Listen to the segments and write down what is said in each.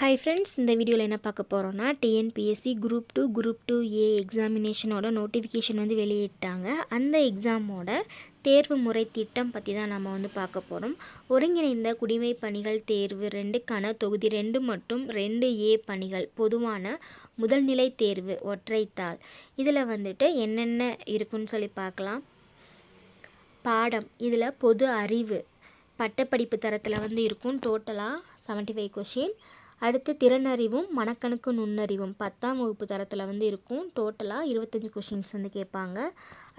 Hi friends, இந்த வீடியோவில் என்ன பார்க்க போகிறோன்னா டிஎன்பிஎஸ்சி குரூப் 2A எக்ஸாமினேஷனோட நோட்டிஃபிகேஷன் வந்து வெளியிட்டாங்க. அந்த எக்ஸாமோட தேர்வு முறை திட்டம் பற்றி தான் நம்ம வந்து பார்க்க போகிறோம். ஒருங்கிணைந்த குடிமை பணிகள் தேர்வு 2க்கான தொகுதி 2 மற்றும் 2A பணிகள் பொதுவான முதல்நிலை தேர்வு ஒற்றைத்தாள். இதில் வந்துட்டு என்னென்ன இருக்குன்னு சொல்லி பார்க்கலாம். பாடம் இதில் பொது அறிவு பட்டப்படிப்பு தரத்தில் வந்து இருக்கும். டோட்டலாக 75 கொஷின். அடுத்து திறனறிவும் மனக்கணக்கு நுண்ணறிவும் 10ஆம் வகுப்பு தரத்தில் வந்து இருக்கும். டோட்டலாக 25 கொஷின்ஸ் வந்து கேட்பாங்க.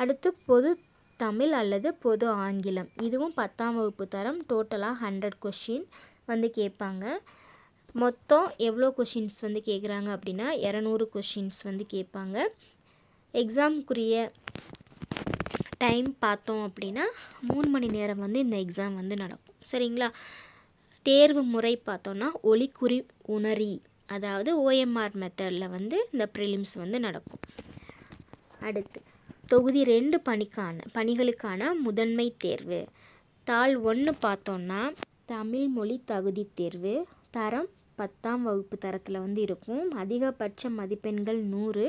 அடுத்து பொது தமிழ் அல்லது பொது ஆங்கிலம், இதுவும் 10ஆம் வகுப்பு தரம். டோட்டலாக 100 கொஷின் வந்து கேட்பாங்க. மொத்தம் எவ்வளோ கொஷின்ஸ் வந்து கேட்குறாங்க அப்படின்னா 200 கொஷின்ஸ் வந்து கேட்பாங்க. எக்ஸாமுக்குரிய டைம் பார்த்தோம் அப்படின்னா 3 மணி நேரம் வந்து இந்த எக்ஸாம் வந்து நடக்கும். சரிங்களா? தேர்வு முறை பார்த்தோன்னா ஒலிக்குறி உணரி, அதாவது OMR மெத்தடில் வந்து இந்த ப்ரிலிம்ஸ் வந்து நடக்கும். அடுத்து தொகுதி 2 பணிகளுக்கான முதன்மை தேர்வு. தாள் 1 பார்த்தோன்னா தமிழ் மொழி தகுதி தேர்வு. தரம் 10ஆம் வகுப்பு தரத்தில் வந்து இருக்கும். அதிகபட்ச மதிப்பெண்கள் 100.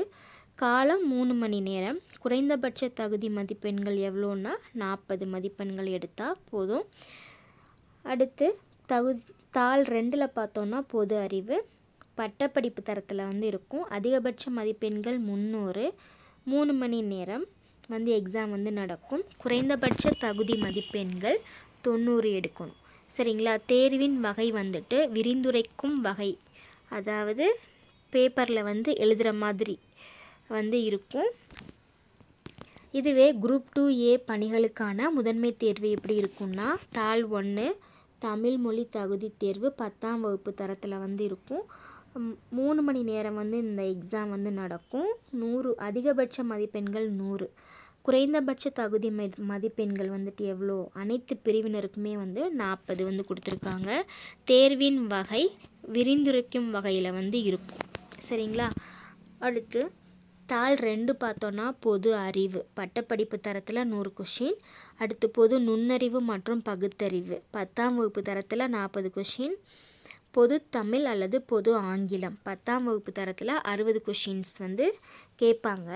காலம் 3 மணி நேரம். குறைந்தபட்ச தகுதி மதிப்பெண்கள் எவ்வளோன்னா 40 மதிப்பெண்கள் எடுத்தால் போதும். அடுத்து தாள் 2ல் பார்த்தோன்னா பொது அறிவு பட்டப்படிப்பு தரத்தில் வந்து இருக்கும். அதிகபட்ச மதிப்பெண்கள் 300. 3 மணி நேரம் வந்து எக்ஸாம் வந்து நடக்கும். குறைந்தபட்ச தகுதி மதிப்பெண்கள் 90 எடுக்கணும். சரிங்களா? தேர்வின் வகை வந்துட்டு விரிந்துரைக்கும் வகை, அதாவது பேப்பரில் வந்து எழுதுகிற மாதிரி வந்து இருக்கும். இதுவே குரூப் 2A பணிகளுக்கான முதன்மை தேர்வு எப்படி இருக்குன்னா, தாள் 1 தமிழ் மொழி தகுதி தேர்வு 10ஆம் வகுப்பு தரத்தில் வந்து இருக்கும். 3 மணி நேரம் வந்து இந்த எக்ஸாம் வந்து நடக்கும். 100 அதிகபட்ச மதிப்பெண்கள் 100. குறைந்தபட்ச தகுதி மதிப்பெண்கள் வந்துட்டு எவ்வளோ, அனைத்து பிரிவினருக்குமே வந்து 40 வந்து கொடுத்துருக்காங்க. தேர்வின் வகை விரிந்துரைக்கும் வகையில் வந்து இருக்கும். சரிங்களா? அடுத்து தாள் 2 பார்த்தோன்னா பொது அறிவு பட்டப்படிப்பு தரத்தில் 100 கொஷின். அடுத்து பொது நுண்ணறிவு மற்றும் பகுத்தறிவு 10ஆம் வகுப்பு தரத்தில் 40 கொஷின். பொது தமிழ் அல்லது பொது ஆங்கிலம் 10ஆம் வகுப்பு தரத்தில் 60 கொஷின்ஸ் வந்து கேட்பாங்க.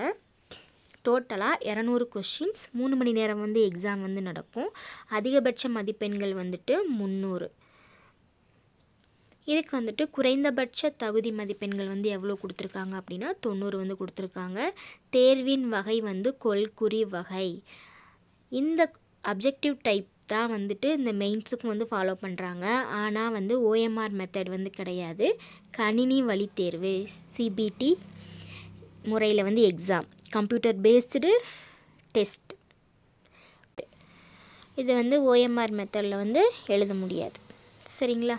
டோட்டலாக 200 கொஷின்ஸ். 3 மணி நேரம் வந்து எக்ஸாம் வந்து நடக்கும். அதிகபட்ச மதிப்பெண்கள் வந்துட்டு 300. இதுக்கு வந்துட்டு குறைந்தபட்ச தகுதி மதிப்பெண்கள் வந்து எவ்வளோ கொடுத்துருக்காங்க அப்படின்னா 90 வந்து கொடுத்துருக்காங்க. தேர்வின் வகை வந்து கொள்குறி வகை. இந்த அப்ஜெக்டிவ் டைப் தான் வந்துட்டு இந்த மெயின்ஸுக்கும் வந்து ஃபாலோ பண்ணுறாங்க. ஆனால் வந்து OMR மெத்தட் வந்து கிடையாது. கணினி வழி தேர்வு CBT முறையில் வந்து எக்ஸாம், கம்ப்யூட்டர் பேஸ்டு டெஸ்ட். இது வந்து OMR மெத்தடில் வந்து எழுத முடியாது. சரிங்களா?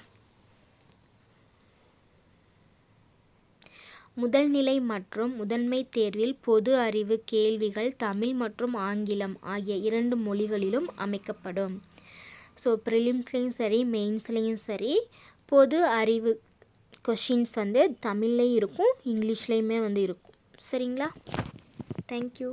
முதல்நிலை மற்றும் முதன்மை தேர்வில் பொது அறிவு கேள்விகள் தமிழ் மற்றும் ஆங்கிலம் ஆகிய 2 மொழிகளிலும் அமைக்கப்படும். ஸோ ப்ரிலிம்ஸ்லேயும் சரி மெயின்ஸ்லேயும் சரி பொது அறிவு கொஷின்ஸ் வந்து தமிழ்லேயும் இருக்கும், இங்கிலீஷ்லேயுமே வந்து இருக்கும். சரிங்களா? தேங்க்யூ.